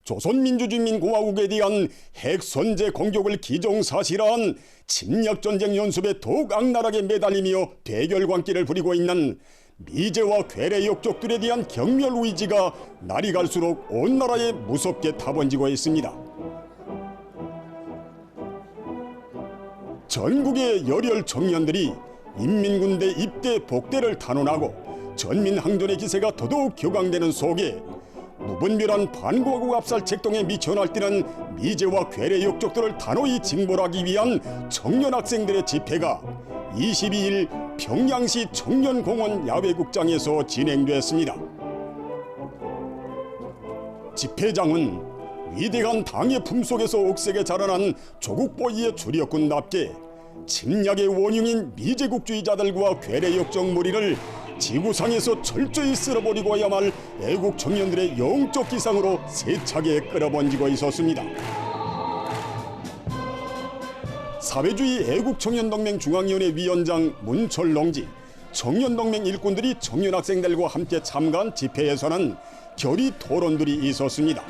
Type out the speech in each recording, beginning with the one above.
조선민주주의인민공화국에 대한 핵선제 공격을 기정사실화한 침략전쟁 연습에 더욱 악랄하게 매달리며 대결관계를 부리고 있는 미제와 괴뢰 역적들에 대한 경멸 의지가 날이 갈수록 온 나라에 무섭게 타번지고 있습니다. 전국의 열혈 청년들이 인민군대 입대 복대를 탄원하고 전민항전의 기세가 더더욱 격앙되는 속에 무분별한 반공화국 압살 책동에 미쳐 날뛰는 미제와 괴뢰 역적들을 단호히 징벌하기 위한 청년 학생들의 집회가 22일 평양시 청년공원 야외극장에서 진행됐습니다. 집회장은 위대한 당의 품속에서 억세게 자라난 조국보위의 주력군답게 침략의 원흉인 미제국주의자들과 괴뢰 역적 무리를 지구상에서 철저히 쓸어버리고야 할 애국 청년들의 영적 기상으로 세차게 끌어번지고 있었습니다. 사회주의 애국청년동맹 중앙위원회 위원장 문철농지, 청년동맹 일꾼들이 청년학생들과 함께 참가한 집회에서는 결의 토론들이 있었습니다.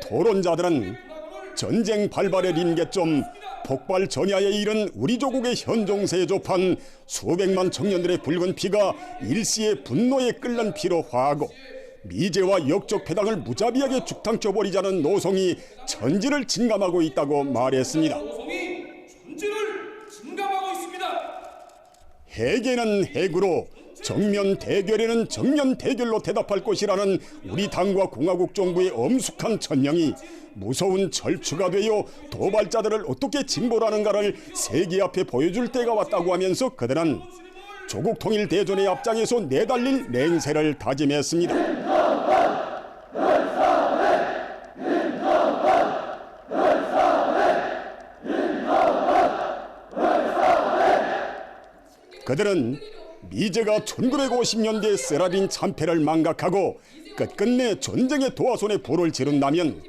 토론자들은 전쟁 발발의臨계점 폭발 전야에 이른 우리 조국의 현종세에 접한 수백만 청년들의 붉은 피가 일시의 분노에 끓는 피로 화하고 미제와 역적 패당을 무자비하게 죽탕쳐버리자는 노성이 전지를 진감하고 있다고 말했습니다. 해계는 해구로 정면 대결에는 정면 대결로 대답할 것이라는 우리 당과 공화국 정부의 엄숙한 천명이 무서운 절추가 되어 도발자들을 어떻게 징벌하는가를 세계 앞에 보여줄 때가 왔다고 하면서 그들은 조국 통일 대전의 앞장에서 내달릴 맹세를 다짐했습니다. 그들은 미제가 1950년대 쓰라린 참패를 망각하고 끝끝내 전쟁의 도화선에 불을 지른다면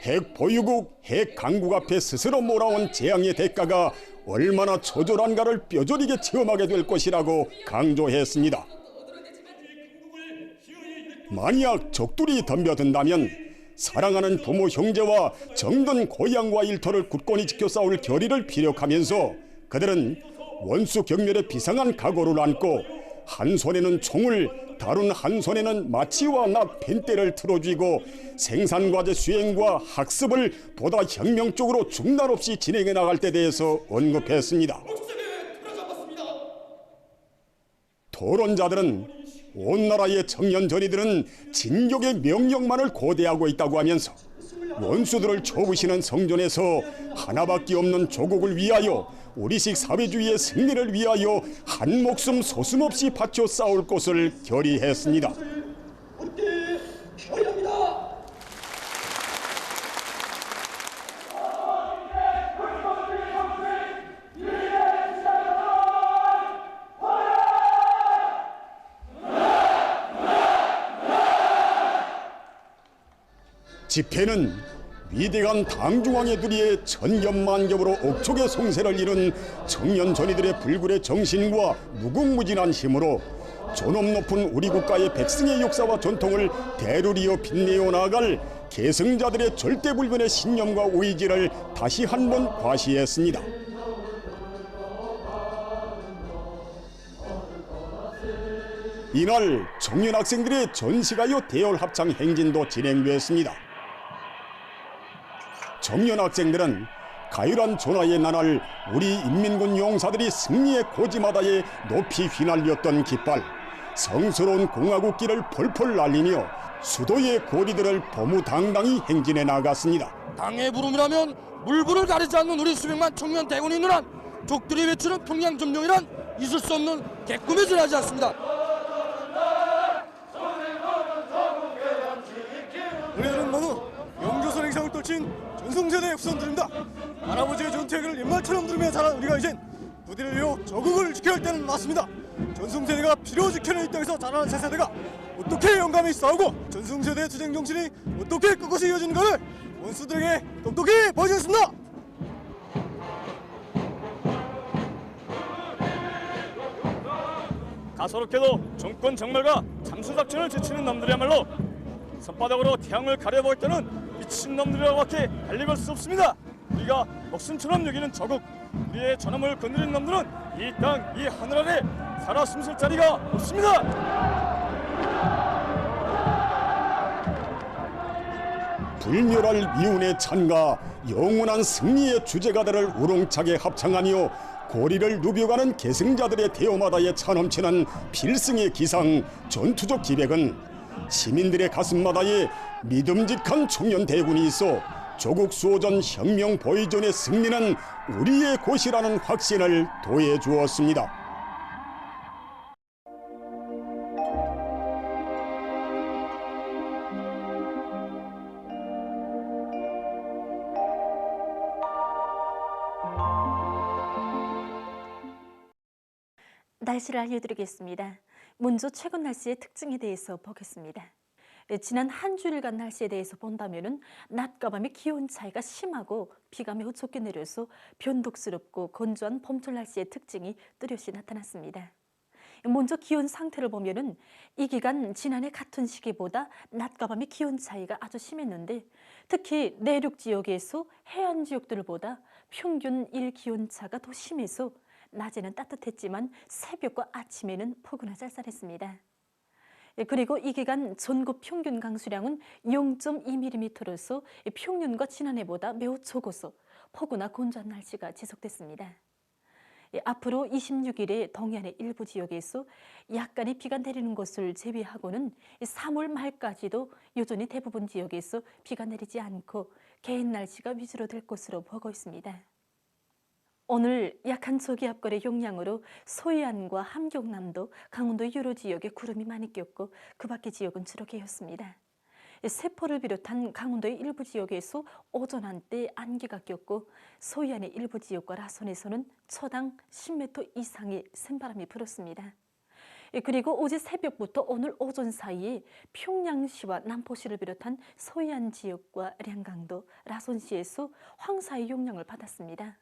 핵 보유국, 핵 강국 앞에 스스로 몰아온 재앙의 대가가 얼마나 처절한가를 뼈저리게 체험하게 될 것이라고 강조했습니다. 만약 적들이 덤벼든다면 사랑하는 부모 형제와 정든 고향과 일터를 굳건히 지켜 싸울 결의를 피력하면서 그들은 원수 경멸의 비상한 각오를 안고 한 손에는 총을 다른 한 손에는 마치와 낫 펜대를 틀어쥐고 생산과제 수행과 학습을 보다 혁명적으로 중단 없이 진행해 나갈 때 대해서 언급했습니다. 토론자들은 온 나라의 청년 전이들은 진격의 명령만을 고대하고 있다고 하면서 원수들을 쳐부시는 성전에서 하나밖에 없는 조국을 위하여 우리식 사회주의의 승리를 위하여 한 목숨 소슴없이 바쳐 싸울 것을 결의했습니다. 집회는 위대한 당중앙의 두리에 천겹만겹으로 억촉의 송세를 이룬 청년 전이들의 불굴의 정신과 무궁무진한 힘으로 존엄 높은 우리 국가의 백승의 역사와 전통을 대루리어 빛내어 나아갈 계승자들의 절대불변의 신념과 의지를 다시 한번 과시했습니다. 이날 청년 학생들의 전시가요 대열 합창 행진도 진행됐습니다. 청년 학생들은 가열한 전화의 나날 우리 인민군 용사들이 승리의 고지마다에 높이 휘날렸던 깃발, 성스러운 공화국길을 펄펄 날리며 수도의 고리들을 보무당당히 행진해 나갔습니다. 당의 부름이라면 물불을 가리지 않는 우리 수백만 청년 대군인들은 적들이 외치는 평양점령이란 있을 수 없는 개꿈에 지나지 않습니다. 우리들은 모두 영조선 행상을 떨친 전성세대의 후손들입니다. 할아버지의 전투얘기를 옛말처럼 들으며 자란 우리가 이젠 부디를 이어 조국을 지켜야 할 때는 맞습니다. 전성세대가 필요 지켜낸 이 땅에서 자라난 새 세대가 어떻게 영감히 싸우고 전성세대의 투쟁 정신이 어떻게 끝없이 이어지는가를 원수들에게 똑똑히 보여주겠습니다. 가소롭게도 정권 정말과 잠수 작전을 지치는 놈들이야말로 손바닥으로 태양을 가려볼 때는 미친 놈들이라고밖에 알리걸 수 없습니다. 우리가 목숨처럼 여기는 저국, 우리의 전함을 건드린 놈들은 이 땅, 이 하늘 아래 살아 숨쉴 자리가 없습니다. 불멸할 미운의 찬가 영원한 승리의 주제가들을 우렁차게 합창하며 고리를 누벼가는 계승자들의 대오마다에 차넘치는 필승의 기상 전투적 기백은 시민들의 가슴마다에 믿음직한 청년 대군이 있어 조국 수호전 혁명 보위전의 승리는 우리의 곳이라는 확신을 더해주었습니다. 날씨를 알려드리겠습니다. 먼저 최근 날씨의 특징에 대해서 보겠습니다. 지난 한 주일간 날씨에 대해서 본다면 낮과 밤의 기온 차이가 심하고 비가 매우 좁게 내려서 변덕스럽고 건조한 봄철 날씨의 특징이 뚜렷이 나타났습니다. 먼저 기온 상태를 보면 이 기간 지난해 같은 시기보다 낮과 밤의 기온 차이가 아주 심했는데 특히 내륙 지역에서 해안 지역들보다 평균 일기온차가 더 심해서 낮에는 따뜻했지만 새벽과 아침에는 포근하 쌀쌀했습니다. 그리고 이 기간 전국 평균 강수량은 0.2mm로서 평년과 지난해보다 매우 적어서 포근하 건조한 날씨가 지속됐습니다. 앞으로 26일에 동해안의 일부 지역에서 약간의 비가 내리는 것을 제외하고는 3월 말까지도 여전히 대부분 지역에서 비가 내리지 않고 개인 날씨가 위주로 될 것으로 보고 있습니다. 오늘 약한 저기압골의 영향으로 서해안과 함경남도, 강원도 여러 지역에 구름이 많이 꼈고 그 밖의 지역은 주로 개였습니다. 세포를 비롯한 강원도의 일부 지역에서 오전 한때 안개가 꼈고 서해안의 일부 지역과 라선에서는 초당 10m 이상의 센바람이 불었습니다. 그리고 어제 새벽부터 오늘 오전 사이에 평양시와 남포시를 비롯한 서해안 지역과 량강도, 라선시에서 황사의 영향을 받았습니다.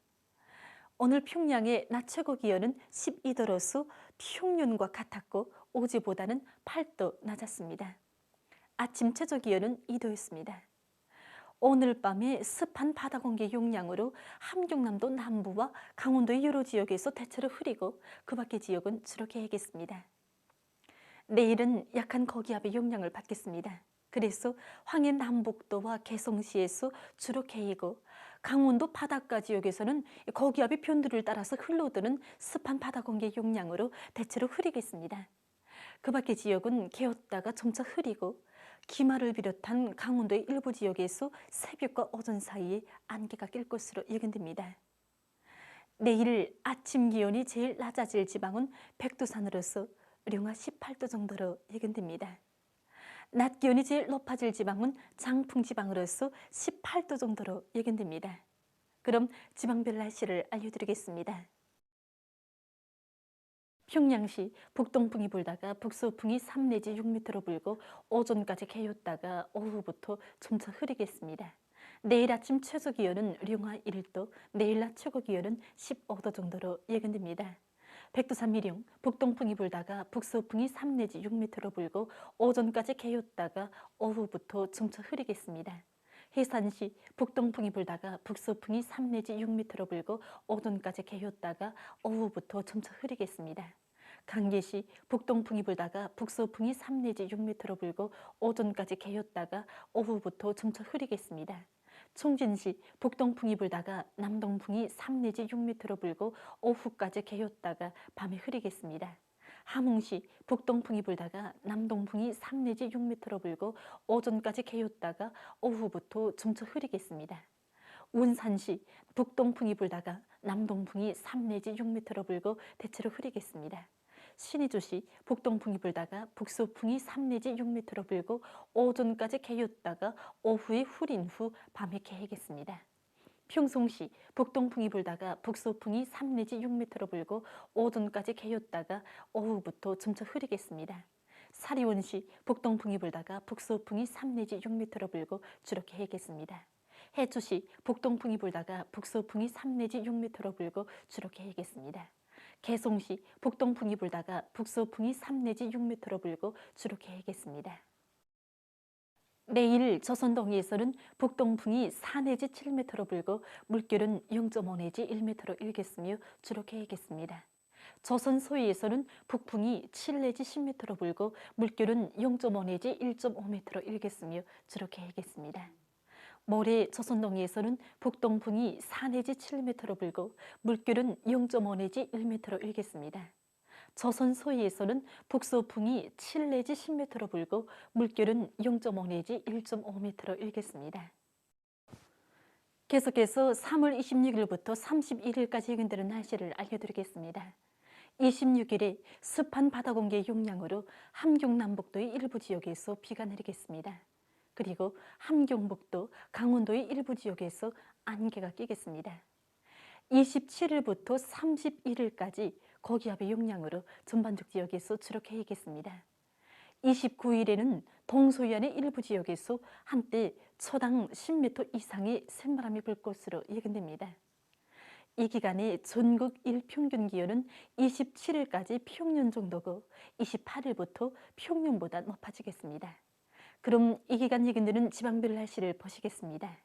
오늘 평양의 낮 최고 기온은 12도로서 평년과 같았고 어제보다는 8도 낮았습니다. 아침 최저 기온은 2도였습니다. 오늘 밤에 습한 바다 공기 영향으로 함경남도 남부와 강원도의 여러 지역에서 대체로 흐리고 그 밖의 지역은 주로 개겠습니다. 내일은 약한 고기압의 영향을 받겠습니다. 그래서 황해 남북도와 개성시에서 주로 개이고 강원도 바닷가 지역에서는 고기압의 변두를 따라서 흘러드는 습한 바다 공기 영향으로 대체로 흐리겠습니다. 그 밖의 지역은 개었다가 점차 흐리고 기마를 비롯한 강원도의 일부 지역에서 새벽과 오전 사이에 안개가 낄 것으로 예견됩니다. 내일 아침 기온이 제일 낮아질 지방은 백두산으로서 령화 18도 정도로 예견됩니다. 낮 기온이 제일 높아질 지방은 장풍 지방으로서 18도 정도로 예견됩니다. 그럼 지방별 날씨를 알려드리겠습니다. 평양시 북동풍이 불다가 북서풍이 3 내지 6m로 불고 오전까지 개였다가 오후부터 점차 흐리겠습니다. 내일 아침 최저 기온은 령화 1도, 내일 낮 최고 기온은 15도 정도로 예견됩니다. 백두산 미령 북동풍이 불다가 북서풍이 3 내지 6m로 불고 오전까지 개였다가 오후부터 점차 흐리겠습니다. 해산시 북동풍이 불다가 북서풍이 3 내지 6m로 불고 오전까지 개였다가 오후부터 점차 흐리겠습니다. 강계시 북동풍이 불다가 북서풍이 3 내지 6m로 불고 오전까지 개였다가 오후부터 점차 흐리겠습니다. 총진시 북동풍이 불다가 남동풍이 3 내지 6m로 불고 오후까지 개였다가 밤에 흐리겠습니다. 함흥시 북동풍이 불다가 남동풍이 3 내지 6m로 불고 오전까지 개였다가 오후부터 점차 흐리겠습니다. 운산시 북동풍이 불다가 남동풍이 3 내지 6m로 불고 대체로 흐리겠습니다. 신의주시 북동풍이 불다가 북서풍이 3 내지 6m로 불고 오전까지 개였다가 오후에 흐린 후 밤에 개겠습니다. 평송시 북동풍이 불다가 북서풍이 3 내지 6m로 불고 오전까지 개였다가 오후부터 점차 흐리겠습니다. 사리온시 북동풍이 불다가 북서풍이 3 내지 6m로 불고 주로 개겠습니다. 해주시 북동풍이 불다가 북서풍이 3 내지 6m로 불고 주로 개겠습니다. 개송시 북동풍이 불다가 북서풍이 3 내지 6m로 불고 주로 개겠습니다. 내일 조선 동해에서는 북동풍이 4 내지 7m로 불고 물결은 0.5 내지 1m로 일겠으며 주로 개겠습니다. 조선 서해에서는 북풍이 7 내지 10m로 불고 물결은 0.5 내지 1.5m로 일겠으며 주로 개겠습니다. 모레 조선 동해에서는 북동풍이 4 내지 7m로 불고 물결은 0.5 내지 1m로 일겠습니다. 조선 서해에서는 북서풍이 7 내지 10m로 불고 물결은 0.5 내지 1.5m로 일겠습니다. 계속해서 3월 26일부터 31일까지 예견되는 날씨를 알려드리겠습니다. 26일에 습한 바다 공기 영향으로 함경남북도의 일부 지역에서 비가 내리겠습니다. 그리고 함경북도, 강원도의 일부 지역에서 안개가 끼겠습니다. 27일부터 31일까지 고기압의 영향으로 전반적 지역에서 주로 개겠습니다. 29일에는 동서해안의 일부 지역에서 한때 초당 10m 이상의 샘바람이 불 것으로 예견됩니다. 이 기간에 전국 일평균 기온은 27일까지 평년 정도고 28일부터 평년보다 높아지겠습니다. 그럼 이 기간 예견되는 지방별 날씨를 보시겠습니다.